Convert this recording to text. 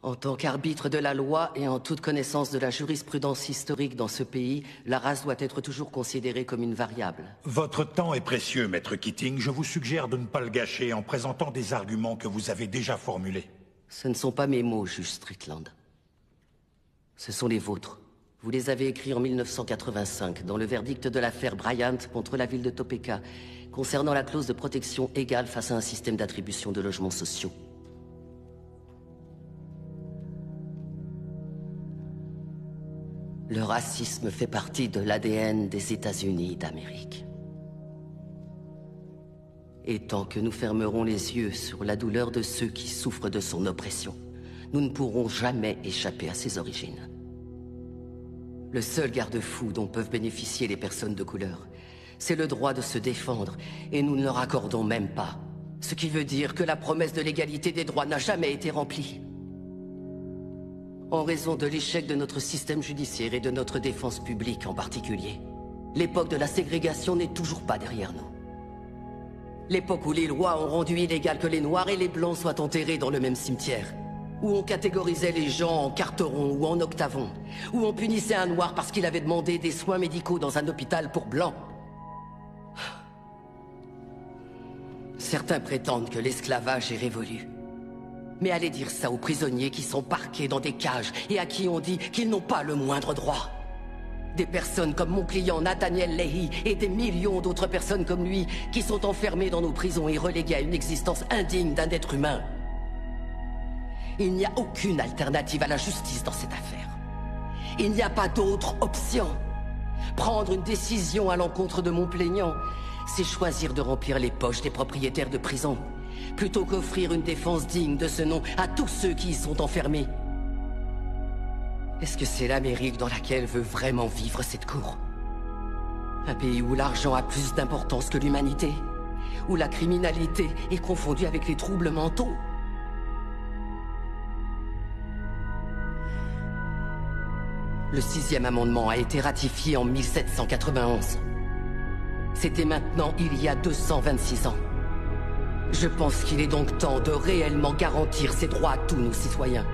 En tant qu'arbitre de la loi et en toute connaissance de la jurisprudence historique dans ce pays, la race doit être toujours considérée comme une variable. Votre temps est précieux, Maître Keating. Je vous suggère de ne pas le gâcher en présentant des arguments que vous avez déjà formulés. Ce ne sont pas mes mots, juge Strickland. Ce sont les vôtres. Vous les avez écrits en 1985, dans le verdict de l'affaire Bryant contre la ville de Topeka, concernant la clause de protection égale face à un système d'attribution de logements sociaux. Le racisme fait partie de l'ADN des États-Unis d'Amérique. Et tant que nous fermerons les yeux sur la douleur de ceux qui souffrent de son oppression, nous ne pourrons jamais échapper à ses origines. Le seul garde-fou dont peuvent bénéficier les personnes de couleur, c'est le droit de se défendre, et nous ne leur accordons même pas. Ce qui veut dire que la promesse de l'égalité des droits n'a jamais été remplie. En raison de l'échec de notre système judiciaire et de notre défense publique en particulier, l'époque de la ségrégation n'est toujours pas derrière nous. L'époque où les lois ont rendu illégal que les Noirs et les Blancs soient enterrés dans le même cimetière, où on catégorisait les gens en carterons ou en octavons, où on punissait un Noir parce qu'il avait demandé des soins médicaux dans un hôpital pour Blancs. Certains prétendent que l'esclavage est révolu. Mais allez dire ça aux prisonniers qui sont parqués dans des cages et à qui on dit qu'ils n'ont pas le moindre droit. Des personnes comme mon client Nathaniel Leahy et des millions d'autres personnes comme lui qui sont enfermées dans nos prisons et reléguées à une existence indigne d'un être humain. Il n'y a aucune alternative à la justice dans cette affaire. Il n'y a pas d'autre option. Prendre une décision à l'encontre de mon plaignant, c'est choisir de remplir les poches des propriétaires de prisons, plutôt qu'offrir une défense digne de ce nom à tous ceux qui y sont enfermés. Est-ce que c'est l'Amérique dans laquelle veut vraiment vivre cette cour? Un pays où l'argent a plus d'importance que l'humanité? Où la criminalité est confondue avec les troubles mentaux? Le 6e amendement a été ratifié en 1791. C'était maintenant il y a 226 ans. Je pense qu'il est donc temps de réellement garantir ces droits à tous nos citoyens.